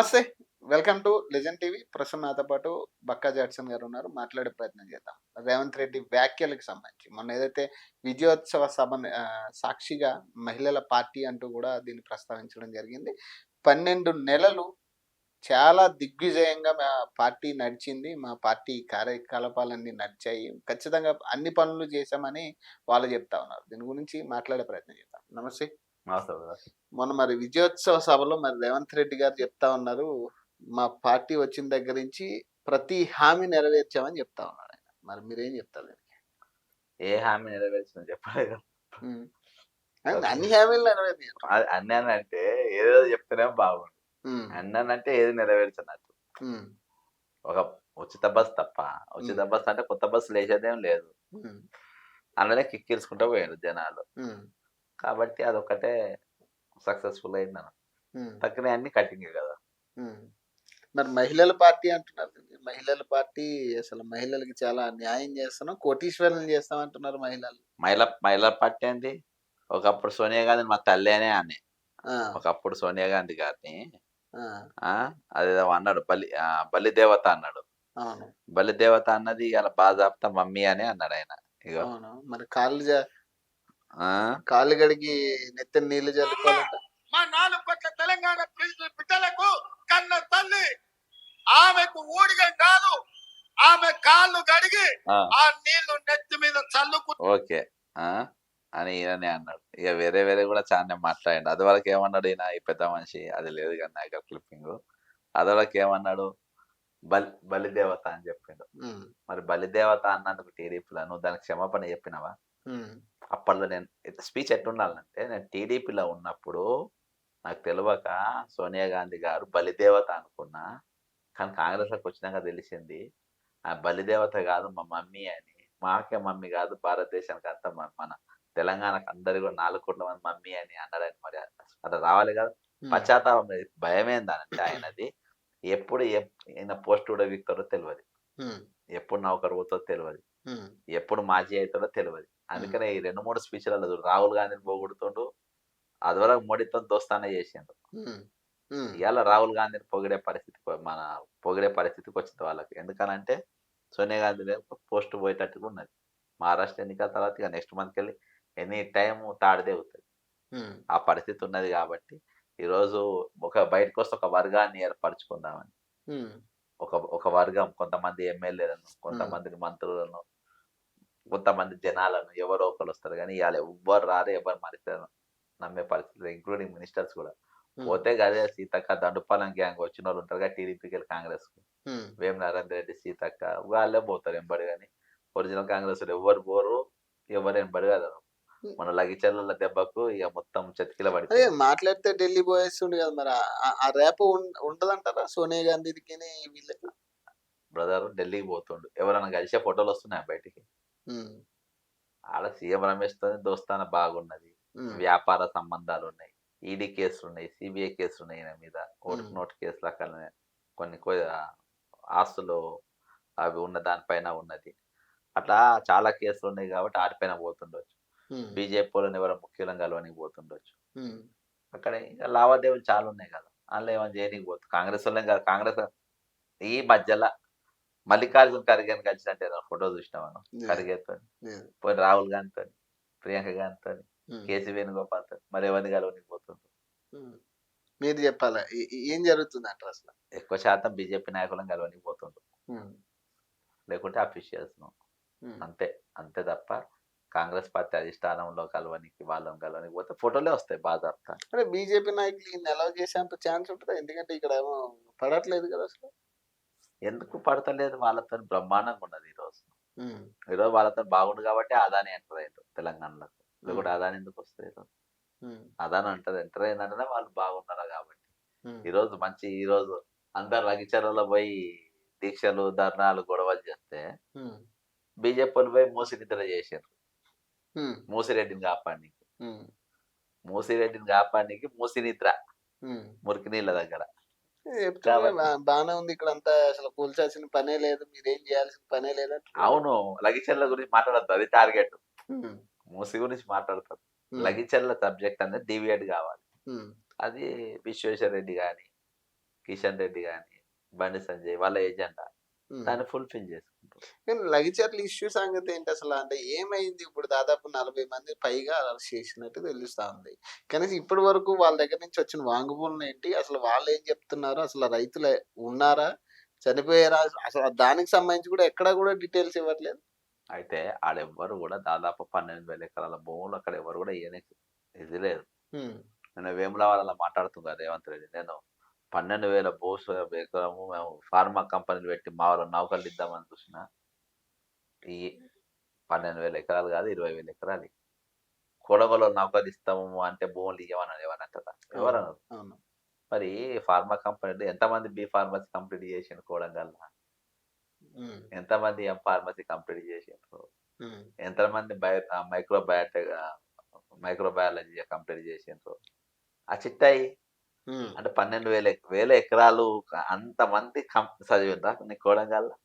నమస్తే. Welcome to legend TV. ప్రస్తుతం నాతో పాటు బక్కా జాక్సన్ గారు ఉన్నారు. మాట్లాడే ప్రయత్నం చేద్దాం. రేవంత్ రెడ్డి వ్యాఖ్యలకు సంబంధించి మొన్న ఏదైతే విజయోత్సవ సభని సాక్షిగా మహిళల పార్టీ అంటూ కూడా దీన్ని ప్రస్తావించడం జరిగింది. 12 నెలలు చాలా దిగ్విజయంగా మా పార్టీ నడిచింది. మా పార్టీ కార్యకలాపాలన్నీ నడిచాయి. ఖచ్చితంగా అన్ని పనులు చేశామని వాళ్ళు చెప్తా ఉన్నారు. దీని గురించి మాట్లాడే ప్రయత్నం చేద్దాం. నమస్తే. వాస్తవం. మొన్న మరి విజయోత్సవ సభలో మరి రేవంత్ రెడ్డి గారు చెప్తా ఉన్నారు. మా పార్టీ వచ్చిన దగ్గర నుంచి ప్రతి హామీ నెరవేర్చామని చెప్తా ఉన్నాడు ఆయన. మరి మీరేం చెప్తారు దీనికి? ఏ హామీ నెరవేర్చిందో చెప్పలేదు. హ్మ్. అన్ని హామీలు నెరవేర్చారు. అన్నానంటే ఏదో చెప్తేనేమో బాగుండు. హ్మ్. అన్నానంటే ఏది నెరవేర్చినట్టు. హ్మ్. ఒక ఉచిత బస్ తప్ప. ఉచిత బస్ అంటే కొత్త బస్సులు వేసేదేం లేదు. హ్మ్. అందులోనే కిక్కిరుచుకుంటూ పోయారు జనాలు. హ్మ్. కాబట్టి అదొక్కటే సక్సెస్‌ఫుల్ అయిందన్న. హ్మ్. తక్కినయి అన్ని కటింగే కదా! హ్మ్. మరి మహిళల పార్టీ అంటున్నారు. మహిళల పార్టీ అసలు మహిళలకి చాలా న్యాయం చేస్తున్నాం. కోటీశ్వరులను చేస్తాం అంటున్నారు మహిళలు. మహిళా పార్టీ ఏంది? ఒకప్పుడు సోనియా గాంధీని మా తల్లి అనే అనే. ఆ! ఒకప్పుడు సోనియా గాంధీ గారిని ఆ! అదేదో అన్నాడు బలి దేవత అన్నాడు. అవును. బలిదేవత అన్నది ఇయాల బాజాప్తా మమ్మీ అనే అన్నాడాయన. ఇగో అవును. మరి ఆ! కాళ్ళు కడిగి నెత్తిన నీళ్లు జల్లుకోవాలంట. మా 4 కోట్ల తెలంగాణ బిడ్డలకు కన్న తల్లి ఆమెకు ఊడిగం కాదు, ఆమె కాళ్ళు కడిగి ఆ! ఆ నీళ్లు నెత్తి మీద చల్లుకు ఓకే. ఆ! అని ఈయననే అన్నాడు. ఇగ వేరే గూడా చానే మాట్లాడిండు. అదివరకు ఏమన్నాడు ఈయన ఈ పెద్ద మనిషి అది లేదు గాని నా దగ్గర క్లిప్పింగు. అదివరకు ఏమన్నాడు? బలిదేవత అని చెప్పిండు. హ్మ్. మరి బలిదేవత అన్నందుకు టీడీపీలో నువ్వు దానికి క్షమాపణ చెప్పినవా? హ్మ్. అప్పట్లో నేను స్పీచ్ ఎట్లుండాలంటే నేను టీడీపీలో ఉన్నప్పుడు నాకు తెలవక సోనియా గాంధీ గారు బలిదేవత అనుకున్నా. కానీ కాంగ్రెస్‌లోకి వచ్చినాక తెలిసింది. ఆ బలిదేవత గాదు మా మమ్మీ అని. మాకే మమ్మీ గాదు భారతదేశానికి అంతా మన తెలంగాణకు అందరికి కూడా 4,00,00,000 మంది మమ్మీ అని అన్నాడని మరి అట్లా రావాలి గదా! హ్మ్. పశ్చాత్తాపం లేదు. భయమేందనంటే ఆయనది ఎప్పుడు ఈయన పోస్ట్ కూడా వీక్తారో తెలవది. హ్మ్. ఎప్పుడు నౌకరు పోతదో తెలవది. హ్మ్. ఎప్పుడు మాజీ అయితాడో తెలవది. హ్మ్. అందుకనే ఈ 2, 3 స్పీచ్‌లలో చూడు రాహుల్ గాంధీని పొగుడుతుండు. అదివరకు మోడీతోని దోస్తానా చేసిండు. హ్మ్. హ్మ్. ఇయాల రాహుల్ గాంధీని పొగిడే పరిస్థితి పొగిడే పరిస్థితికొచ్చింది వాళ్ళకి. ఎందుకనంటే సోనియా గాంధీ పోస్ట్ పోయేటట్టుగా ఉన్నది. మహారాష్ట్ర ఎన్నికల తర్వాత ఇక నెక్స్ట్ మంత్‌కెళ్ళి ఎనీ టైమ్ తాడుదేగుతది. హ్మ్. ఆ పరిస్థితి ఉన్నది కాబట్టి ఈరోజు బయటకొస్తే ఒక వర్గాన్ని ఏర్పరచుకుందామని. హ్మ్. ఒక వర్గం కొంతమంది ఎమ్మెల్యేలను, హ్మ్. కొంతమంది మంత్రులను, కొంతమంది జనాలను ఎవరో ఒకళ్ళొస్తారు గానీ ఇయాల ఎవ్వరు రారు, ఎవరు మాట్లాడరు. నమ్మే పరిస్థితి లేదు. ఇంక్లూడింగ్ మినిస్టర్స్ గూడా. హ్మ్. పోతే గదే సీతక్క, దండుపాలెం గ్యాంగ్ వచ్చినోళ్ళుంటారుగా టీడీపీకెళ్ళి కాంగ్రెస్‌కు. హ్మ్. వేం నరేందర్ రెడ్డి, సీతక్క వాళ్ళే పోతారు ఎంబడి గాని, ఒరిజినల్ కాంగ్రెస్‌లో ఎవ్వరు పోరు. ఎవరు ఎంబడి కదలరు. హ్మ్. మొన్న లగిచర్ల దెబ్బకు ఇగ మొత్తం చతికిల అదే పడిపోయింది. మాట్లాడితే ఢిల్లీ పోయేస్తుండు కదా! మరి ఆ రేపు ఉండదంటారా సోనియా గాంధీకిని వీళ్ళకి? బ్రదర్ ఢిల్లీకి పోతుండు. ఎవరైనా కలిసే ఫోటోలొస్తున్నాయా బయటికి? హ్మ్. ఆడ సీఎం రమేష్‌తోని దోస్తాన బాగున్నది. హ్మ్. వ్యాపార సంబంధాలున్నాయి. ఈడీ కేసులున్నాయి. సీబీఐ కేసులున్నాయి ఈయన మీద. హ్మ్. ఓటుకు నోటు కేసులు అక్కడనే కొన్ని ఆస్తులు అవి ఉన్న దానిపైన ఉన్నది. అట్లా చాలా కేసులున్నాయి కాబట్టి ఆటిపైన పోతుండొచ్చు. హ్మ్. బీజేపీవోళ్ళని ఎవరో ముఖ్యులను కలవనీకి పోతుండొచ్చు. హ్మ్. అక్కడ ఇంకా లావాదేవీలు చాలా ఉన్నాయి కదా! అందులో ఏమైనా చేయనీకి కాంగ్రెసోళ్ళని కాదు కాంగ్రెస్ ఈ మధ్యల మల్లికార్జున ఖర్గేని కలిసినట్టు ఏదైనా ఫోటో చూసినావా నువ్వు? లేదు. ఖర్గేతోని. లేదు. పోనీ రాహుల్ గాంధీతోని, ప్రియాంక గాంధీతోని, హ్మ్. కేసీ వేణుగోపాల్‌తోని మరి ఎవరిని కలవనీకి పోతుండ్రు? హ్మ్. మీరు చెప్పాలా? ఏం జరుగుతుందంటారసల? ఎక్కువ శాతం బీజేపీ నాయకులను కలవనీకి పోతుండ్రు. హ్మ్. లేకుంటే అఫీషియల్స్‌ను. హ్మ్. అంతే. అంతే తప్ప కాంగ్రెస్ పార్టీ అధిష్టానంలో కలవనీకి, వాళ్ళని కలవనీకి పోతే ఫోటోలే వస్తాయి బాజాప్తా. అంటే బీజేపీ నాయకులు ఈయన్ని అలౌ చేసేంత ఛాన్స్ ఉంటదా? ఎందుకంటే ఇక్కడేమో పడట్లేదు కదా అసలు. ఎందుకు పడతలేదు వాళ్ళతోని బ్రహ్మాండంగా ఉన్నది ఈరోజు. హ్మ్. ఈరోజు వాళ్ళతోని బాగుండు కాబట్టే అదాని ఎంటర్ అయ్యిండు తెలంగాణలోకి. హ్మ్. లేకుంటే అదాని ఎందుకొస్తాడు ఈరోజు? హ్మ్. అదాని ఎంటర్ అయిందంటేనే వాళ్ళు బాగున్నారు కాబట్టి. హ్మ్. ఈరోజు అందరు రగిచర్లలో పోయి దీక్షలు, ధర్నాలు, గొడవలు చేస్తే హ్మ్. బీజేపీవోళ్ళు పోయి మూసినిద్ర చేసిండ్రు. హ్మ్. మూసిరెడ్డిని కాపాడనీకి. హ్మ్. మూసిరెడ్డిని కాపాడనీకి మూసినిద్ర హ్మ్. మురికి నీళ్ళ దగ్గర. చెప్తుండ్రుగా కాబట్టి బానే ఉంది ఇక్కడంతా అసలు కూల్చాల్సిన పనే లేదు. మీరేం చేయాల్సిన పనే లేదంటున్నారు. అవును. లగిచర్ల గురించి మాట్లాడొద్దు. అది టార్గెట్. హ్మ్. మూసి గురించి మాట్లాడతారు. హ్మ్. లగిచర్ల సబ్జెక్ట్ అనేది డీవియేట్ కావాలి. హ్మ్. అది విశ్వేశ్వర రెడ్డి గాని, కిషన్ రెడ్డి కానీ బండి సంజయ్ వాళ్ళ ఎజెండా ఉమ్. దాన్ని ఫుల్ఫిల్ చేసుకుంటారు. కానీ లగచర్ల ఇష్యూ సంగతి ఏంటి అసలు? అంటే ఏమైంది? ఇప్పుడు దాదాపు 40 మంది పైగా అరెస్ట్ చేసినట్టు తెలుస్తా ఉంది. కనీసం ఇప్పటి వరకు వాళ్ళ దగ్గర నుంచి వచ్చిన వాంగ్మూలం ఏంటి? అసలు వాళ్ళు ఏం చెప్తున్నారు? అసలు రైతులు ఉన్నారా? చనిపోయారా? అసలు దానికి సంబంధించి కూడా ఎక్కడా కూడా డీటెయిల్స్ ఇవ్వట్లేదు. అయితే ఆడెవ్వరు కూడా దాదాపు 12,000 ఎకరాల భూములు అక్కడ ఎవరు కూడా ఇది లేదు. ఉమ్, నేను వేములవాడలో మాట్లాడుతున్నా రేవంత్ రెడ్డి, నేను 12,000 ఎకరము మేము ఫార్మా కంపెనీలు పెట్టి మా వాళ్ళు నౌకర్లు ఇద్దామని చూసిన ఈ 12,000 ఎకరాలు కాదు 20,000 ఎకరాలు. కొడవలో నౌకర్లు ఇస్తాము అంటే భూములు ఇవ్వమని ఏమనంటారా? ఎవరన్నారు? అవును. మరి ఫార్మా కంపెనీలు ఎంతమంది బి ఫార్మసీ కంప్లీట్ చేసిండు కోడంగల్లా? ఉమ్, ఎంతమంది ఎం ఫార్మసీ కంప్లీట్ చేసిండ్రు? ఉమ్, ఎంతమంది మైక్రోబయాలజీ కంప్లీట్ చేసిండ్రు? ఆ చిట్టాయి ఉమ్, అంటే 12,000 ఎకరాలు అంతమంది చదివిండ్రా నీ కోడంగల్లా?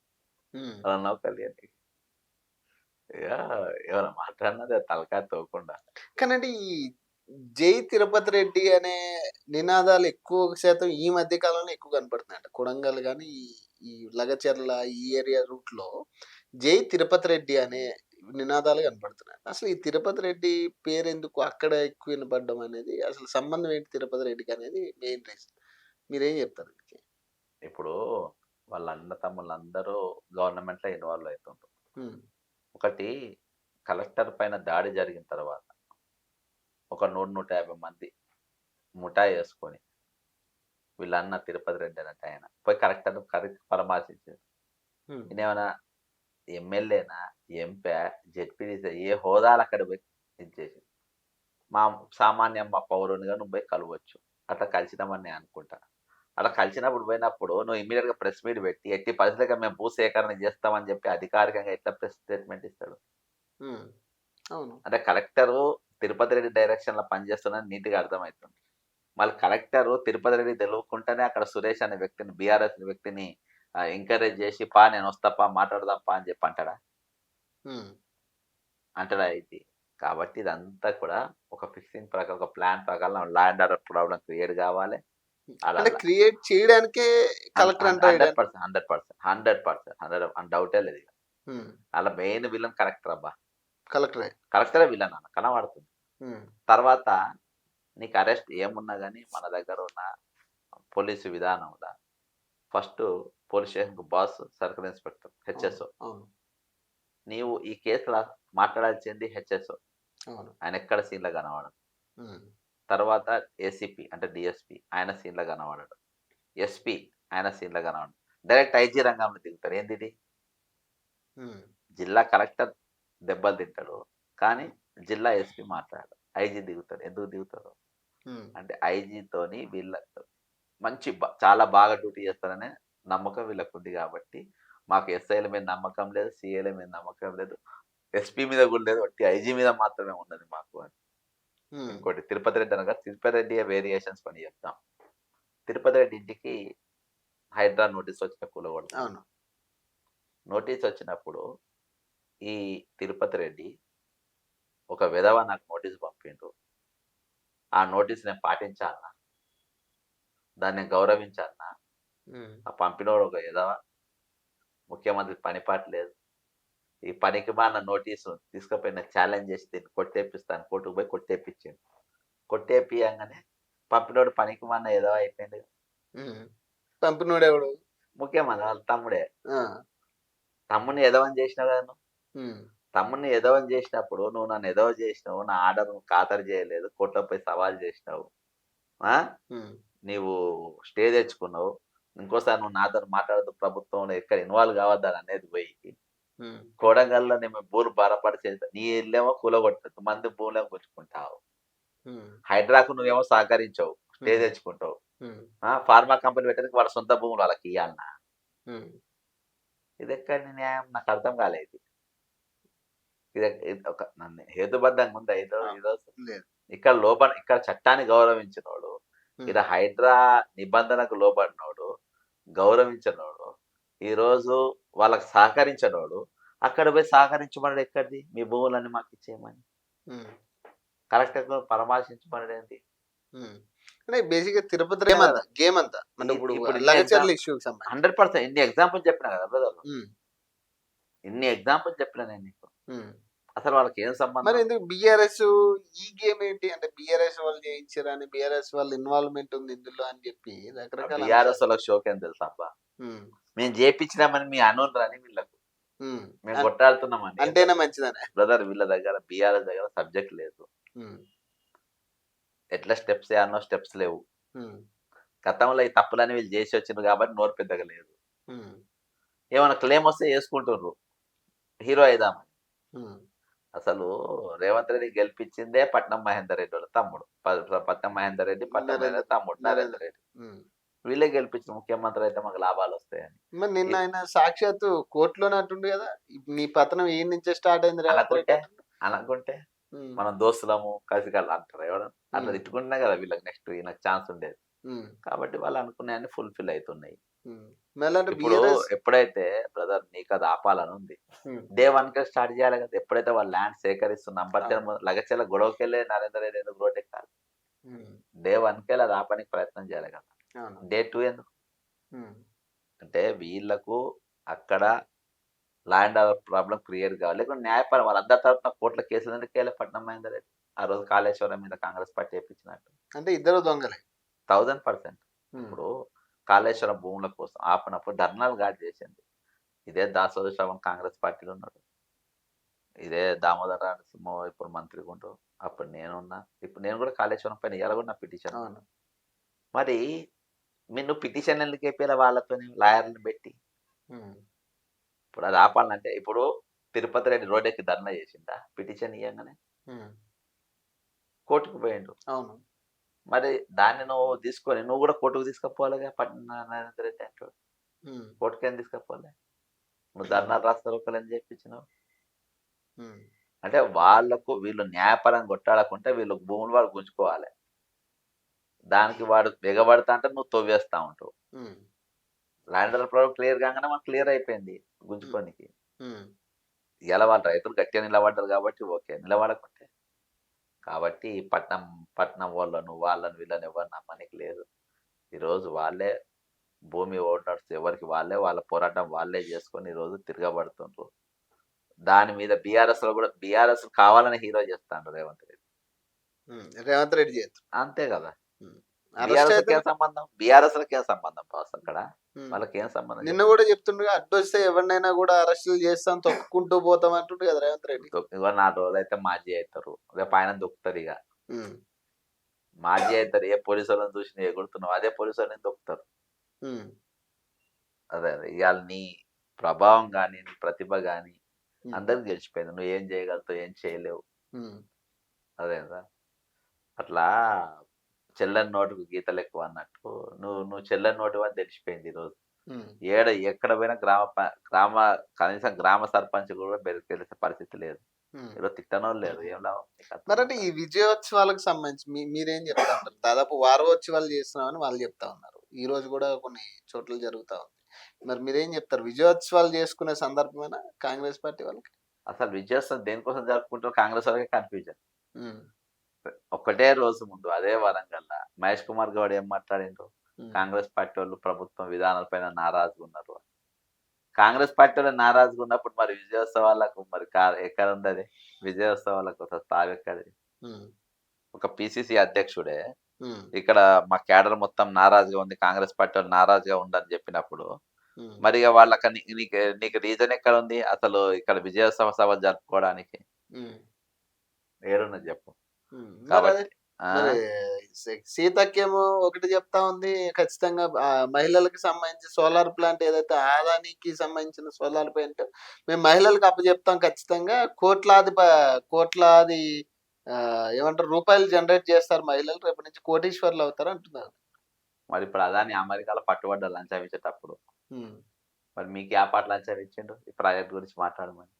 ఉమ్. వాళ్ళ నౌకర్లు ఇక ఎవరైనా మాట్లాడినది తలకాయ తోకుండా. కానండి ఈ జై తిరుపతి రెడ్డి అనే నినాదాలు ఎక్కువ శాతం ఈ మధ్య కాలంలో ఎక్కువ కనపడుతున్నాయంట. కొడంగల్ గాని ఈ లగచర్ల ఈ ఏరియా రూట్ లో జై తిరుపతి రెడ్డి అనే నినాదాలు కనపడుతున్నాయి. అసలు ఈ తిరుపతి రెడ్డి పేరు ఎందుకు అక్కడ ఎక్కువ వినపడడం అనేది, అసలు సంబంధం ఏంటి తిరుపతి రెడ్డికి అనేది మెయిన్ రీజన్. మీరేం చెప్తారు దీనికి? ఇప్పుడు వాళ్ళ అన్న తమ్ముళ్ళందరూ గవర్నమెంట్లో ఇన్వాల్వ్ అవుతుండ్రు. ఉమ్, ఒకటి కలెక్టర్ పైన దాడి జరిగిన తర్వాత ఒక 100-150 మంది ముఠా వేసుకొని వీళ్ళన్న తిరుపతి రెడ్డి అన్నట్టు ఆయన పోయి కలెక్టర్ పరామర్శించారు. ఉమ్, ఈయనేమైనా ఎమ్మెల్యేనా, ఎంపీ, జెడ్పీటీసీ ఏ హోదాలు అక్కడ పోయి ఇచ్చేసి మా సామాన్య పౌరునిగా నువ్వు పోయి కలవచ్చు. అట్లా కలిసినామని నేను అనుకుంటా. అలా కలిసినప్పుడు పోయినప్పుడు నువ్వు ఇమీడియట్గా ప్రెస్ మీట్ పెట్టి ఎట్టి పరిస్థితులుగా మేము భూసేకరణ చేస్తామని చెప్పి అధికారికంగా ఎట్లా ప్రెస్ స్టేట్మెంట్ ఇస్తాడు? ఉమ్, అవును. అంటే కలెక్టరు తిరుపతి రెడ్డి డైరెక్షన్లో పనిచేస్తున్నది నీట్గా అర్థమవుతుంది. మళ్ళీ కలెక్టరు తిరుపతి రెడ్డి తెలియకుండానే అక్కడ సురేష్ అనే వ్యక్తిని, బీఆర్ఎస్ వ్యక్తిని ఎంకరేజ్ చేసి నేను వస్తాపా మాట్లాడదాంపా అని చెప్పి అంటాడా? ఉమ్. అంటాడా? ఇది కాబట్టి ఇదంతా కూడా ఒక ఫిక్సింగ్ ప్రకారం, ఒక ప్లాన్ ప్రకారం ల్యాండ్ ఆర్డర్ ప్రాబ్లం క్రియేట్ కావాలి. అలా అంటే క్రియేట్ చేయడానికే కలెక్టర్ అంటారు. 100% డౌటే లేదు. అలా మెయిన్ విలన్ కలెక్టర్ అబ్బా. కలెక్టరే. కలెక్టరే విలన్ అన్న కనబడుతుంది. తర్వాత నీకు అరెస్ట్ ఏమున్నా కానీ మన దగ్గర ఉన్న పోలీసు విధానంలో ఫస్ట్ పోలీస్ స్టేషన్కు బాస్, సర్కిల్ ఇన్స్పెక్టర్, హెచ్ఎస్ఓ. అవును. నీవు ఈ కేసులో మాట్లాడాల్సింది హెచ్ఎస్ఓ. అవును. ఆయన ఎక్కడ సీన్లో కనబడడు. తర్వాత ఏసీపీ అంటే డిఎస్పీ ఆయన సీన్లో కనబడడు. ఎస్పీ ఆయన సీన్లో కనబడడు. డైరెక్ట్ ఐజీ రంగంలో దిగుతారు. ఏంది? జిల్లా కలెక్టర్ దెబ్బలు తింటాడు కానీ జిల్లా ఎస్పీ మాట్లాడాడు. ఐజీ దిగుతాడు. ఎందుకు దిగుతాడు అంటే ఐజీతోని వీళ్ళ మంచి చాలా బాగా డ్యూటీ చేస్తారనే నమ్మకం వీళ్ళకు ఉంది. కాబట్టి మాకు ఎస్ఐల మీద నమ్మకం లేదు, సిఐల మీద నమ్మకం లేదు, ఎస్పీ మీద కూడా లేదు, ఒకటి ఐజీ మీద మాత్రమే ఉన్నది మాకు అని. ఇంకోటి తిరుపతి రెడ్డి అనగా తిరుపతి రెడ్డి వేరియేషన్స్ పని చెప్తాం. తిరుపతి రెడ్డి ఇంటికి హైడ్రా నోటీస్ వచ్చిన కూలగొడతాం. నోటీస్ వచ్చినప్పుడు ఈ తిరుపతి రెడ్డి ఒక విధవ నాకు నోటీస్ పంపిండు. ఆ నోటీస్ నేను పాటించాలన్నా, దాన్ని గౌరవించాలన్నా, ఆ పంపినోడు ఒక విధవ, ముఖ్యమంత్రి పనిపాటు లేదు, ఈ పనికి మాన నోటీసు తీసుకుపోయిన ఛాలెంజ్ చేసి దీన్ని కొట్టేపిస్తాను, కోర్టుకు పోయి కొట్టేపించాడు. కొట్టేపియంగానే పంపినోడు పనికి మాన ఏదో అయిపోయింది. పంపినోడు ఎవడు? ముఖ్యమంత్రి వాళ్ళ తమ్ముడే. తమ్ముడిని ఎదవని చేసినావు కదా నువ్వు. తమ్ముడిని ఎదవని చేసినప్పుడు నువ్వు నన్ను ఎదవ చేసినావు, నా ఆర్డర్ నువ్వు ఖాతరు చేయలేదు, కోర్టులో పోయి సవాల్ చేసినావు, నీవు స్టే తెచ్చుకున్నావు, ఇంకోసారి నువ్వు నాతో మాట్లాడదు, ప్రభుత్వంలో ఎక్కడ ఇన్వాల్వ్ కావద్దని అనేది పోయి కోడంగల్లో నేను భూములు బారపాటు చేస్తా, నీ ఇల్లేమో కూలగొట్టదు, మంది భూములేమో గుంజుకుంటావు, హైడ్రాకు నువ్వేమో సహకరించావు, స్టే తెచ్చుకుంటావు, ఫార్మా కంపెనీ పెట్టడానికి వాళ్ళ సొంత భూములు వాళ్ళకి ఇవ్వాలన్నా. ఇది ఎక్కడ న్యాయం? నాకు అర్థం కాలేదు. ఇది ఒక నన్ను హేతుబద్ధంగా ఉందా? ఇక్కడ ఇక్కడ చట్టాన్ని గౌరవించినోడు, ఇక్కడ హైడ్రా నిబంధనకు లోబడినోడు, గౌరవించినోడు, ఈరోజు వాళ్ళకి సహకరించినోడు అక్కడ పోయి సహకరించబడడు. ఎక్కడిది? మీ భూములన్నీ మాకు ఇచ్చేయమని కలెక్టర్ పరామర్శించబడేది. అంటే బేసిక్ గా తిరుపతి గేమ్ అంతా. గేమ్ అంతా అంటే ఇప్పుడు ఇప్పుడు లగచర్ల ఇష్యూకి సంబంధించి 100% ఇన్ని ఎగ్జాంపుల్ చెప్పిన కదా బ్రదర్, ఉమ్, ఇన్ని ఎగ్జాంపుల్ చెప్పిన నేను నీకు. ఉమ్. అసలు వాళ్ళకి ఏం మరి సంబంధం? ఎందుకు బిఆర్ఎస్ ఈ గేమ్ ఏంటి అంటే బిఆర్ఎస్ వాళ్ళు చేయించారని బిఆర్ఎస్ వాళ్ళ ఇన్వాల్వ్మెంట్ ఉంది ఇందులో అని చెప్పి రకరకాల బీఆర్ఎస్ వాళ్ళకి షోక్ ఏం తెలుసా అబ్బా, ఉమ్, మేము చేపించినామని మీ అనోన్ రాని వీళ్ళకు ఉమ్. మేము కొట్టాడుతున్నామని. అంటేనే మంచిదనే బ్రదర్ వీళ్ళ దగ్గర బీఆర్ఎస్ దగ్గర సబ్జెక్ట్ లేదు, ఉమ్, ఎట్లా స్టెప్స్ వేయాలనో స్టెప్స్ లేవు. ఉమ్, గతంలో ఈ తప్పులని వీళ్ళు చేసి వచ్చిండ్రు కాబట్టి నోరు పెద్దగా లేదు. ఉమ్, ఏమైనా క్లెయిమ్ వస్తే వేసుకుంటుర్రు హీరో అయిదామని. ఉమ్, అసలు రేవంత్ రెడ్డి గెలిపించిందే పట్నం మహేందర్ రెడ్డి వాళ్ళ తమ్ముడు, పట్నం మహేందర్ రెడ్డి పట్నం మహేందర్ తమ్ముడు నరేందర్ రెడ్డి. ఉమ్. వీళ్ళే గెలిపించిన ముఖ్యమంత్రి అయితే మాకు లాభాలు వస్తాయని మరి నిన్న ఆయన సాక్షాత్తు కోర్టులోనే అంటుండు కదా నీ పతనం ఈ నుంచే స్టార్ట్ అయింది రేవంత్ రెడ్డి అంటుండు. అనుకుంటే ఉమ్, మనం దోస్తులము కలిసి అంటారు ఎవరు అట్లా ఉమ్. తిట్టుకుంటున్నా కదా వీళ్ళకి నెక్స్ట్ ఈయనకు ఛాన్స్ ఉండేది. ఉమ్, కాబట్టి వాళ్ళు అనుకున్నాయని ఫుల్ఫిల్ అవుతున్నాయి. ఉమ్. మళ్ళీ అంటే ఇప్పుడు బిఆర్ఎస్ ఎప్పుడైతే బ్రదర్ నీకు అది ఆపాలని ఉంది, డే 1 కే స్టార్ట్ చేయాలి కదా. ఎప్పుడైతే వాళ్ళు ల్యాండ్ సేకరిస్తున్న లగచెల గొడవకెళ్ళే నరేందర్ రెడ్డి ఎందుకు రోడ్ ఎక్కాలి? డే 1 కే అది ఆపడానికి ప్రయత్నం చేయాలి కదా. డే 2 ఎందుకు అంటే వీళ్ళకు అక్కడ ల్యాండ్ ప్రాబ్లం క్రియేట్ కావాలి, లేకుంటే న్యాయపరం వాళ్ళందరి తరఫున కోర్టుల కేసులు ఎందుకు కేలే పట్నం మహేందర్ రెడ్డి ఆ రోజు కాళేశ్వరం మీద కాంగ్రెస్ పార్టీ వేయించినట్టు అంటే ఇద్దరు దొంగలే 1000%. ఇప్పుడు కాళేశ్వరం భూముల కోసం ఆపినప్పుడు ధర్నాలు ఘాట్ చేసింది ఇదే దాసోజు శ్రవణ్ కాంగ్రెస్ పార్టీలో ఉన్నాడు, ఇదే దామోదర నరసింహ ఇప్పుడు మంత్రిగా ఉంటూ అప్పుడు నేనున్నా. ఇప్పుడు నేను కూడా కాళేశ్వరం పైన ఇవాళ కూడా నా పిటిషన్. అవును. మరి నువ్వు పిటిషన్ ఎందుకు చెప్పారా వాళ్ళతో లాయర్లను పెట్టి? ఇప్పుడు అది ఆపాలంటే ఇప్పుడు తిరుపతి రెడ్డి రోడ్ ఎక్కి ధర్నా చేసిందా పిటిషన్ ఇవ్వగానే? కోర్టుకు పోయిండు. అవును. మరి దాన్ని నువ్వు తీసుకొని నువ్వు కూడా కోర్టుకు తీసుకుపోవాలిగా. పట్న నరేందర్ రెడ్డి అంటాడు కోర్టుకి ఏం తీసుకుపోలే, నువ్వు ధర్నాలు రాస్తారు ఒకళ్ళని చెప్పించినావు. అంటే వాళ్ళకు వీళ్ళు న్యాయపరంగా కొట్టాడకుంటే వీళ్ళు భూములు వాడు గుంజుకోవాలి, దానికి వాడు ఎగబడతా అంటే నువ్వు తవ్వేస్తా ఉంటావు. ల్యాండర్ ప్రాబ్లం క్లియర్ కాగానే మనకు క్లియర్ అయిపోయింది గుంజుకోనికి. ఇలా వాళ్ళు రైతులు గట్టిగా నిలబడ్డారు కాబట్టి ఓకే, నిలబడకుంటే కాబట్టి పట్నం వాళ్ళను వీళ్ళని ఎవరు నమ్మనికి లేదు. ఈరోజు వాళ్ళే భూమి ఓనర్స్, ఎవరికి వాళ్ళే వాళ్ళ పోరాటం వాళ్ళే చేసుకొని ఈరోజు తిరగబడుతుండ్రు. దాని మీద బీఆర్ఎస్ లో కూడా బీఆర్ఎస్ కావాలని హీరో చేస్తాడు రేవంత్ రెడ్డి చేస్తారు అంతే కదా. బీఆర్ఎస్ ఏం సంబంధం? బీఆర్ఎస్ లకి ఏం సంబంధం బాస్? అక్కడ వాళ్ళకి ఏం సంబంధం? నిన్న కూడా చెప్తుండగా అడ్డు వస్తే ఎవరినైనా కూడా అరెస్టులు చేస్తాం తొక్కుకుంటూ పోతాం అంటుండే కదా రేవంత్ రెడ్డి. ఇవాళ 4 రోజులు అయితే మాజీ అవుతారు, రేపు ఆయన దొక్కుతారు. ఇక మాజీ అవుతారు. ఏ పోలీసు వాళ్ళని చూసి నువ్వు ఎగురుతున్నావు అదే పోలీసు వాళ్ళని దొక్కుతారు. అదే ఇవాళ నీ ప్రభావం కానీ నీ ప్రతిభ కానీ అందరికి గెలిచిపోయింది. నువ్వు ఏం చేయగలుగుతావు, ఏం చేయలేవు. అదేదా అట్లా చెల్లని నోటుకు గీతలు ఎక్కువ అన్నట్టు నువ్వు చెల్లని నోటు అని తెలిసిపోయింది ఈరోజు. ఎక్కడ పోయినా కనీసం గ్రామ సర్పంచ్ కూడా తెలిసే పరిస్థితి లేదు. ఈరోజు తిట్టనోళ్ళు లేరు. ఏం లాభం? మరి అంటే ఈ విజయోత్సవాలకు సంబంధించి మీరేం చెప్తా ఉంటారు? దాదాపు వారోత్సవాలు చేస్తున్నామని వాళ్ళు చెప్తా ఉన్నారు. ఈ రోజు కూడా కొన్ని చోట్ల జరుగుతా ఉంది. మరి మీరేం చెప్తారు? విజయోత్సవాలు చేసుకునే సందర్భమైన కాంగ్రెస్ పార్టీ వాళ్ళకి అసలు విజయోత్సవం దేనికోసం జరుపుకుంటారు కాంగ్రెస్ వాళ్ళకి కన్ఫ్యూజన్. ఒక్కటే రోజు ముందు అదే వరంగల్లా మహేష్ కుమార్ గౌడ్ ఏం మాట్లాడిండ్రు? కాంగ్రెస్ పార్టీ వాళ్ళు ప్రభుత్వం విధానాలపైన నారాజుగా ఉన్నారు. కాంగ్రెస్ పార్టీ వాళ్ళు నారాజుగా ఉన్నప్పుడు మరి విజయోత్సవాలకు మరి ఎక్కడ ఉంది? అది విజయోత్సవాలకు తావెక్కడి? ఒక పిసిసి అధ్యక్షుడే ఇక్కడ మా క్యాడర్ మొత్తం నారాజుగా ఉంది, కాంగ్రెస్ పార్టీ వాళ్ళు నారాజుగా ఉండని చెప్పినప్పుడు మరి వాళ్ళకి నీకు రీజన్ ఎక్కడ ఉంది అసలు ఇక్కడ విజయోత్సవ సభ జరుపుకోవడానికి? ఏడున్నది చెప్పు. కాబట్టి సీతకేమో ఒకటి చెప్తా ఉంది, ఖచ్చితంగా మహిళలకు సంబంధించి సోలార్ ప్లాంట్ ఏదైతే ఆదానికి సంబంధించిన సోలార్ ప్లాంట్ మేము మహిళలకు అప్పచెప్తాం, ఖచ్చితంగా కోట్లాది ఏమంటారు రూపాయలు జనరేట్ చేస్తారు మహిళలు, రేపటి నుంచి కోటీశ్వర్లు అవుతారు అంటున్నారు. మరి ఇప్పుడు అదాని అమెరికాలో పట్టుబడ్డ లంచం ఇచ్చేటప్పుడు మరి మీకు ఆ పాట లంచం ఇచ్చిండు ఈ ప్రాజెక్ట్ గురించి మాట్లాడమని?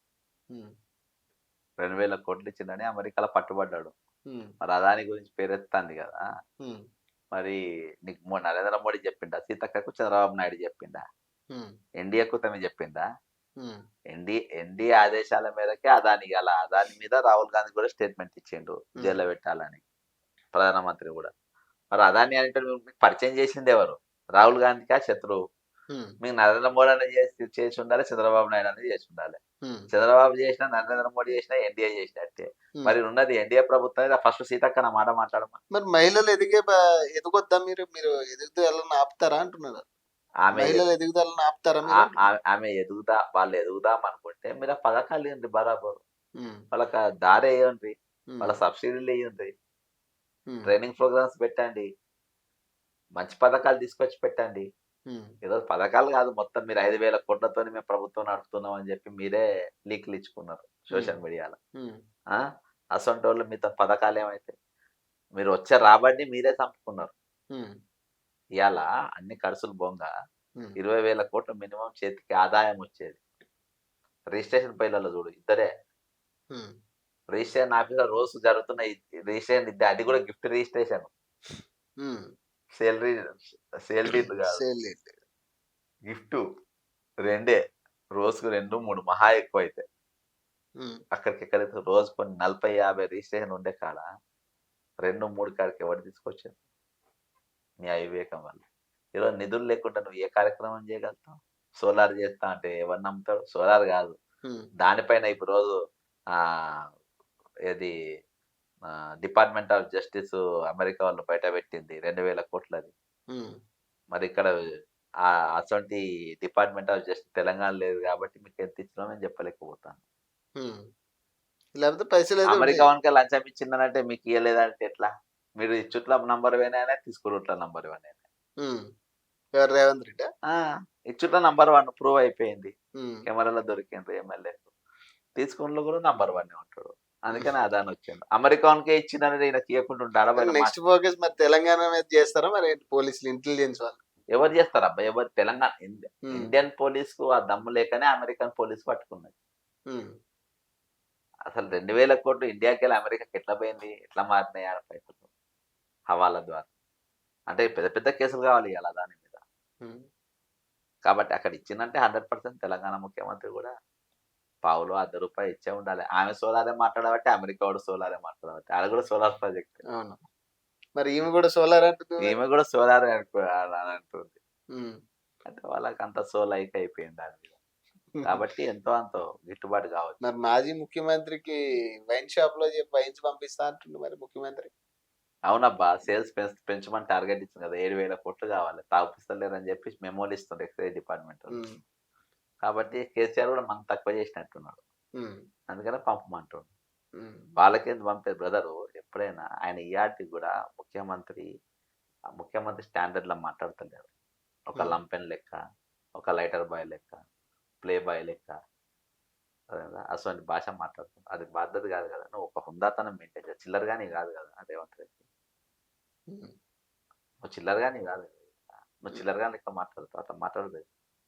2000 కోట్లు ఇచ్చిందని అమెరికాలో పట్టుబడ్డాడు. మరి అదాని గురించి పేరెత్తాంది కదా. మరి నీకు నరేంద్ర మోడీ చెప్పిండా? సీతక్కకు చంద్రబాబు నాయుడు చెప్పిండా? ఎన్డీఏ కూటమి చెప్పిందా? ఎన్డీఏ ఆదేశాల మేరకే అదాని మీద రాహుల్ గాంధీ కూడా స్టేట్మెంట్ ఇచ్చిండు జైల్లో పెట్టాలని, ప్రధానమంత్రి కూడా. మరి అదాని అంటే మీకు పరిచయం చేసింది ఎవరు? రాహుల్ గాంధీకా శత్రువు? ఉమ్, మీకు నరేంద్ర మోడీ అన్న చేసి ఉండాలి, చంద్రబాబు నాయుడు అన్న చేసి ఉండాలి. ఉమ్, చంద్రబాబు చేసినా, నరేంద్ర మోడీ చేసినా, ఎన్డీఏ చేసినట్టే. ఉమ్. మరి ఉన్నది ఎన్డీఏ ప్రభుత్వం. ఫస్ట్ సీతక్క నా మాట మాట్లాడమా. మరి మహిళలు ఎదగొద్దా మీరు మీరు ఎదుగుదలను ఆపుతారా అంటున్నారు. ఆమె మహిళల ఎదుగుదలను ఆపుతారా మీరు అంటున్నారు. ఆమె వాళ్ళు ఎదుగుదాం అనుకుంటే మీరు ఆ పథకాలు ఇవ్వండి బరాబరు. ఉమ్, వాళ్ళకి ఆ దారి వేయండి, ఉమ్, వాళ్ళ సబ్సిడీలు వేయండి, ఉమ్, ట్రైనింగ్ ప్రోగ్రామ్స్ పెట్టండి, మంచి పథకాలు తీసుకొచ్చి పెట్టండి. ఉమ్, ఈరోజు పథకాలు కాదు, మొత్తం మీరు 5,000 కోట్లతో మేము ప్రభుత్వం నడుపుతున్నాం అని చెప్పి మీరే లీక్లు ఇచ్చుకున్నారు సోషల్ మీడియాలో. ఉమ్, అసొంటి వాళ్ళు మీతో పథకాలు ఏమైతే మీరు వచ్చే రాబడిని మీరే చంపుకున్నారు. ఉమ్, ఇవాళ అన్ని ఖర్చులు బొంగ ఉమ్, 20,000 కోట్లు మినిమం చేతికి ఆదాయం వచ్చేది. రిజిస్ట్రేషన్ పైలలో చూడు ఇద్దరే ఉమ్, రిజిస్ట్రేషన్ ఆఫీసర్ రోజు జరుగుతున్న రిజిస్ట్రేషన్ ఇద్దరు, అది కూడా గిఫ్ట్ రిజిస్ట్రేషన్, ఉమ్. సేలరీ సేల్ డీల్ కాదు, సేల్ లేదు. గిఫ్ట్. రెండే, రోజుకు 2, 3 మహా ఎక్కువ అయితే. ఉమ్, అక్కడికి ఎక్కడైతే రోజు కొన్ని 40, 50 రిజిస్ట్రేషన్ ఉండే కాడ 2, 3 కాడికి ఎవరు తీసుకొచ్చారు? నీ అవివేకం వల్ల. ఈరోజు నిధులు లేకుండా నువ్వు ఏ కార్యక్రమం చేయగలుగుతావు? సోలార్ చేస్తా అంటే ఎవరు నమ్ముతారు? సోలార్ కాదు, ఉమ్, దానిపైన ఇప్పుడు రోజు ఆ ఏది డిపార్ట్మెంట్ ఆఫ్ జస్టిస్ అమెరికా వాళ్ళు బయట పెట్టింది 2,000 కోట్లది. ఉమ్, మరి ఇక్కడ అటువంటి డిపార్ట్మెంట్ ఆఫ్ జస్టిస్ తెలంగాణ లేదు కాబట్టి మీకు ఎంత ఇచ్చినా నేను చెప్పలేకపోతాను. ఉమ్. లేకపోతే పైసలు అయితే అమెరికా ఉన్నాయి. వానికి లంచం ఇచ్చిందనంటే మీకు ఇవ్వలేదంటే ఎట్లా? మీరు ఇచ్చుట్ల నంబర్ వేనైనా తీసుకురుట్ల నంబర్ వన్ అయినా ఉమ్. ఎవరు రేవంత్ రెడ్డి? ఇచ్చుట్ల నంబర్ 1 ప్రూవ్ అయిపోయింది. ఉమ్, కెమెరాలో దొరికింది ఎమ్మెల్యే. తీసుకున్న కూడా నంబర్ 1 ఉంటాడు. అందుకని అదాని వచ్చింది. అమెరికానికే ఇచ్చిందని ఈయనకి ఇవ్వకుండా ఉంటాడా? నెక్స్ట్ ఫోకస్ మరి తెలంగాణ మీద చేస్తారా మరి ఏంటి పోలీసులు ఇంటెలిజెన్స్ వాళ్ళు? ఎవరు చేస్తారబ్బా? ఎవరు? తెలంగాణ ఉమ్, ఇండియన్ పోలీస్ కు ఆ దమ్ము లేకనే అమెరికన్ పోలీస్ పట్టుకున్నది. ఉమ్, అసలు 2,000 కోట్లు ఇండియాకి వెళ్ళి అమెరికాకి ఎట్లా పోయింది? ఎట్లా మారినాయి ఆడ పైసలు? హవాలా ద్వారా. అంటే పెద్ద పెద్ద కేసులు కావాలి ఇవాళ దాని మీద. ఉమ్, కాబట్టి అక్కడ ఇచ్చిందంటే 100% తెలంగాణ ముఖ్యమంత్రి కూడా పావులో ₹1 ఇచ్చే ఉండాలి. ఆమె సోలారే మాట్లాడబట్టి, అమెరికా వాడు సోలారే మాట్లాడబట్టి, ఆడ కూడా సోలార్ ప్రాజెక్ట్. అవును. మరి ఈమె కూడా సోలార్ అంటుంది మరి. ఈమె కూడా సోలారే అని అంటుంది. ఉమ్, అంటే వాళ్ళకి అంత సోలైక్ అయిపోయింది దాని మీద. కాబట్టి ఎంతో అంతో గిట్టుబాటు కావచ్చు. మరి మాజీ ముఖ్యమంత్రికి వైన్ షాప్ లో చెప్పి వైన్స్ పంపిస్తా అంటుండు మరి ముఖ్యమంత్రి. అవునబ్బా, సేల్స్ పెంచమని టార్గెట్ ఇచ్చింది కదా, 7,000 కోట్లు కావాలి, తాపిస్తలేరని చెప్పి మెమోలు ఇస్తుంది ఎక్సైజ్ డిపార్ట్మెంట్ వాళ్ళు. ఉమ్, కాబట్టి కేసీఆర్ కూడా మనం తక్కువ చేసినట్టున్నాడు, ఉమ్, అందుకనే పంపమంటుండు. ఉమ్, వాళ్ళకేంది పంపేది బ్రదరు? ఎప్పుడైనా ఆయన ఈఆర్టీ కూడా ముఖ్యమంత్రి స్టాండర్డ్లో మాట్లాడతలేరు. ఒక ఉమ్, లంపెన్ లెక్క, ఒక లైటర్ బాయ్ లెక్క, ప్లే బాయ్ లెక్క, అటువంటి భాష మాట్లాడుతుంది. అది బాధ్యత కాదు కదా. నువ్వు ఒక హుందాతనం మెయింటైన్ చేయాలి. చిల్లరగాని కాదు కదా రేవంత్ రెడ్డి. ఉమ్, నువ్వు చిల్లరగాని కాదు కదా. నువ్వు చిల్లరగా లెక్క మాట్లాడుతావు, అట్లా మాట్లాడదు.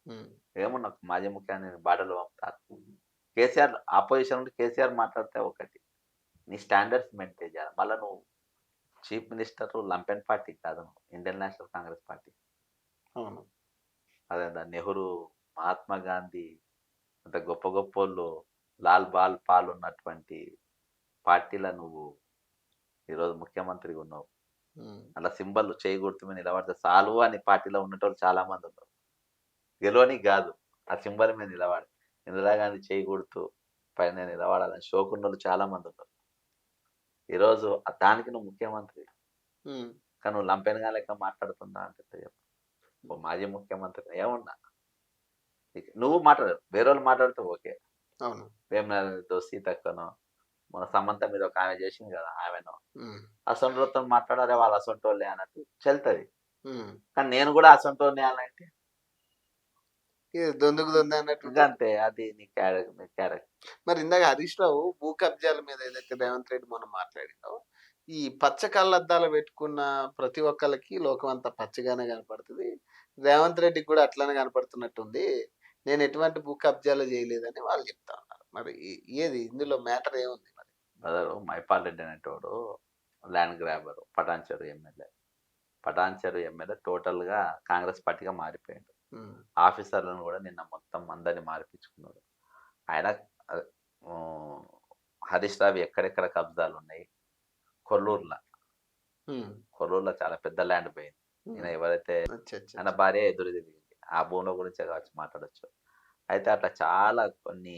ఉమ్, ఏమన్నా మాజీ ముఖ్యాన్ని బాటలు పంపుతారు. కేసీఆర్ ఆపోజిషన్ నుండి కేసీఆర్ మాట్లాడితే ఒకటి, నీ స్టాండర్డ్స్ మెయింటైన్ చేయాలి. మళ్ళీ నువ్వు చీఫ్ మినిస్టర్ లంపెన్ పార్టీ కాదు, నువ్వు ఇండియన్ నేషనల్ కాంగ్రెస్ పార్టీ. అవును. అదే నెహ్రూ, మహాత్మా గాంధీ అంత గొప్ప గొప్పోళ్ళు, లాల్ బాల్ పాల్ ఉన్నటువంటి పార్టీలో నువ్వు ఈరోజు ముఖ్యమంత్రిగా ఉన్నావు. ఉమ్, అలా సింబల్ చేయి గుర్తు మీద నిలబడితే చాలు అని పార్టీలో ఉన్నటోళ్ళు చాలా మంది ఉన్నారు. గెలవని కాదు, ఆ సింబల్ మీద నిలబడి ఇందిరాగాంధీ చేయి గుర్తు పైన నిలబడాలని షోకున్నోళ్ళు చాలా మంది ఉన్నారు. ఈరోజు దానికి నువ్వు ముఖ్యమంత్రి, ఉమ్, కానీ నువ్వు లంపెన్గా లెక్క మాట్లాడుతున్నా అంటే చెప్పు. ఓ మాజీ ముఖ్యమంత్రి ఏమున్నా నువ్వు మాట్లాడు, వేరే వాళ్ళు మాట్లాడితే ఓకే. అవును. వేమనాథతో సీతక్కనో, మన సమంత మీద ఒక ఆమె చేసింది కదా, ఆమెను ఉమ్, అసొంటితో మాట్లాడారే వాళ్ళు అసొంటోళ్ళే అన్నట్టు చెల్తుంది. ఉమ్. కానీ నేను కూడా అసొంటోళ్ళే అనంటే ఇది దొందుకు దొంద అన్నట్టు. ఇంకా అంతే. అది నీ క్యారెక్టర్. మరి ఇందాక హరీష్ రావు భూ కబ్జాల మీద ఏదైతే రేవంత్ రెడ్డి మనం మాట్లాడిందో, ఈ పచ్చ కళ్ళద్దాలు పెట్టుకున్న ప్రతి ఒక్కళ్ళకి లోకం అంతా పచ్చగానే కనపడుతుంది. రేవంత్ రెడ్డికి కూడా అట్లానే కనపడుతున్నట్టుంది. నేను ఎటువంటి భూ కబ్జాలు చేయలేదని వాళ్ళు చెప్తా ఉన్నారు. మరి ఏది ఇందులో మ్యాటర్ ఏముంది మరి? బ్రదరు మైపాల్ రెడ్డి అనేటోడు ల్యాండ్ గ్రాబర్, పటాన్చెరు ఎమ్మెల్యే టోటల్గా కాంగ్రెస్ పార్టీగా మారిపోయాడు. ఉమ్, ఆఫీసర్లను కూడా నిన్న మొత్తం అందరినీ మార్పించుకున్నాడు ఆయన. హరీష్ రావు ఎక్కడెక్కడ కబ్జాలు ఉన్నాయి, కొల్లూరులో కొల్లూరులో చాలా పెద్ద ల్యాండ్ పోయింది. ఈయన ఎవరైతే అచ్చా అచ్చా ఆయన భార్య ఎదురు తిరిగింది. ఆ భూముల గురించే కావచ్చు మాట్లాడొచ్చు. అయితే అట్లా చాలా కొన్ని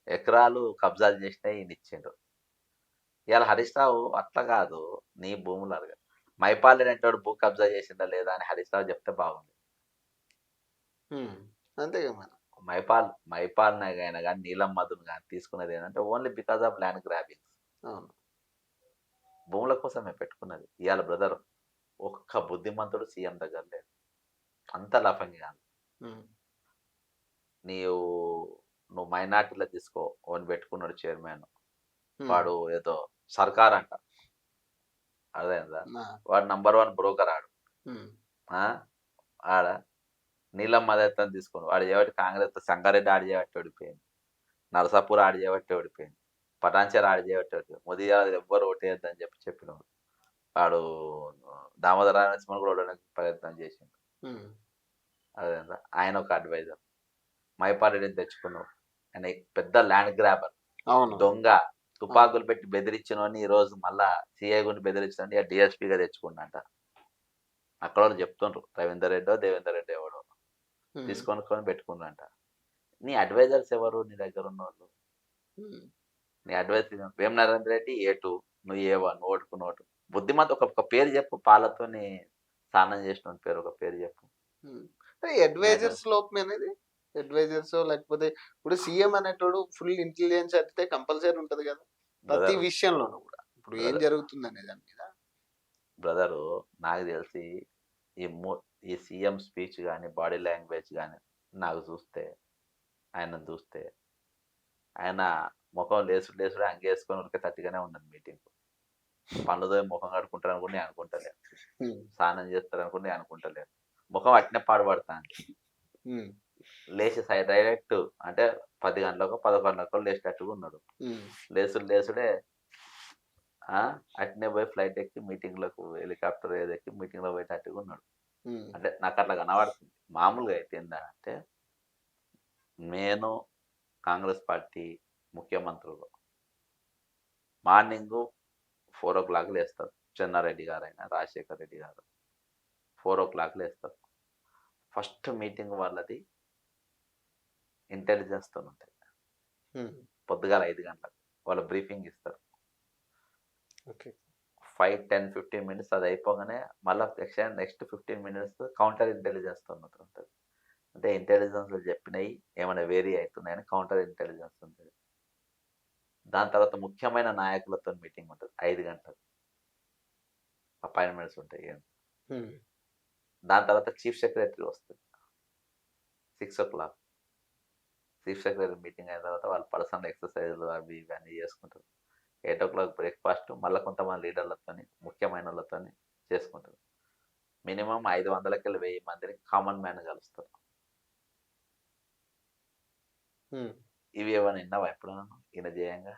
ఎకరాలు కబ్జాలు చేసినయి ఈయన ఇచ్చిండు. ఇవాళ హరీష్ రావు అట్లా కాదు, నీ భూములు అడగ మైపాల్ అనేటోడు భూ కబ్జా చేసిండా లేదా అని హరీష్ రావు చెప్తే బాగుంది. అంతేగా మరి. మైపాల్ అయినా కానీ నీలం మధును కానీ తీసుకున్నది ఏంటంటే only because of land grabbing. అవును. భూముల కోసమే పెట్టుకున్నది. ఇవాళ బ్రదర్ ఒక్క బుద్ధిమంతుడు సీఎం దగ్గర లేడు. అంత లఫంగి కాదు. నువ్వు మైనార్టీలో తీసుకో, ఓన్ పెట్టుకున్నాడు చైర్మన్, వాడు ఏదో సర్కార్ అంట, అదేందా వాడు నంబర్ 1 బ్రోకర్ ఆడు. ఆడ నీలం మదత్తం తీసుకుని వాడు చేయబట్టి కాంగ్రెస్ సంగారెడ్డి ఆడి చేయబట్టి ఓడిపోయింది, నరసాపూర్ ఆడి చేయబట్టి ఓడిపోయింది, పటాన్చేరు ఆడి చేయబట్టి ఓడిపోయింది. మోదీ ఎవ్వరు ఓటేయద్దని చెప్పినవాడు. వాడు దామోదర నరసింహన్ కూడా ఓడడానికి ప్రయత్నం చేసిండు. అదేందా ఆయన ఒక అడ్వైజర్. మైపాల్ రెడ్డిని తెచ్చుకున్నావు, ఆయన పెద్ద ల్యాండ్ గ్రాబర్, దొంగ, తుపాకులు పెట్టి బెదిరించినోని ఈ రోజు మళ్ళా సిఐ గుండి బెదిరించిన ఇక డిఎస్పీగా తెచ్చుకున్నట. అక్కడ వాళ్ళు చెప్తుండ్రు రవీందర్ రెడ్డో దేవేందర్ రెడ్డి ఎవడో తీసుకొని పెట్టుకున్నంట. నీ అడ్వైజర్స్ ఎవరు నీ దగ్గర ఉన్న వాళ్ళు? నీ అడ్వైజర్ వేం నరేందర్ రెడ్డి A2, నువ్వు A1, ఓటుకు నోటు. బుద్ధిమంత ఒక పేరు చెప్పు, పాలతోని స్నానం చేసిన పేరు ఒక పేరు చెప్పు. అడ్వైజర్స్ లోపం అనేది అడ్వైజర్స్ లేకపోతే ఇప్పుడు సీఎం అనేటోడు ఫుల్ ఇంటెలిజెన్స్ అయితే కంపల్సరీ ఉంటది కదా ప్రతి విషయంలోనూ కూడా. ఇప్పుడు ఏం జరుగుతుంది అనే దాని మీద బ్రదరు నాకు తెలిసి ఈ సీఎం స్పీచ్ కానీ బాడీ లాంగ్వేజ్ కానీ నాకు ఆయన చూస్తే ఆయన ముఖం లేసుడు అంగేసుకొని ఉడికే తట్టుగానే ఉన్నది. మీటింగ్ పనులతో ముఖం కడుకుంటారు అనుకుని నేను అనుకుంటలేను, స్నానం చేస్తారు అనుకుని నేను అనుకుంటలేను. ముఖం అట్నే పాడుపడతాను. లేచి డైరెక్ట్ అంటే 10 గంటలకు 11 గంటలకు లేచేటట్టుగా ఉన్నాడు. లేసుడే అట్నే పోయి ఫ్లైట్ ఎక్కి మీటింగ్లకు హెలికాప్టర్ ఏదో ఎక్కి మీటింగ్లో పోయేటట్టుగా ఉన్నాడు. అంటే నాకు అట్లా కనబడుతుంది. మామూలుగా అయితే ఏంటంటే నేను కాంగ్రెస్ పార్టీ ముఖ్యమంత్రులు మార్నింగ్ 4 o'clock లేస్తారు. చెన్నారెడ్డి గారు అయినా రాజశేఖర్ రెడ్డి గారు 4 o'clock లేస్తారు. ఫస్ట్ మీటింగ్ వాళ్ళది ఇంటెలిజెన్స్తో ఉంటుంది. పొద్దుగాల 5 గంటలకు వాళ్ళు బ్రీఫింగ్ ఇస్తారు. 5, 10, 15 minutes అది అయిపోగానే మళ్ళీ నెక్స్ట్ 15 minutes కౌంటర్ ఇంటెలిజెన్స్తో ఉంటుంది. అంటే ఇంటెలిజెన్స్ చెప్పినవి ఏమైనా వేరీ అవుతున్నాయని కౌంటర్ ఇంటెలిజెన్స్ ఉంటుంది. దాని తర్వాత ముఖ్యమైన నాయకులతో మీటింగ్ ఉంటుంది 5 గంటలకు, అపాయింట్మెంట్స్ ఉంటాయి. దాని తర్వాత చీఫ్ సెక్రటరీ వస్తుంది 6 o'clock. చీఫ్ సెక్రటరీ మీటింగ్ అయిన తర్వాత వాళ్ళు పర్సనల్ ఎక్సర్సైజ్లు అవి ఇవన్నీ చేసుకుంటారు. 8 o'clock బ్రేక్ఫాస్ట్, మళ్ళీ కొంతమంది లీడర్లతో ముఖ్యమైన వాళ్ళతో చేసుకుంటారు. మినిమం 500 కెళ్ళి 1000 మందిని కామన్ మ్యాన్ కలుస్తారు. ఇవి ఏమైనా విన్నావా ఎప్పుడన్నా ఈయన చేయంగా?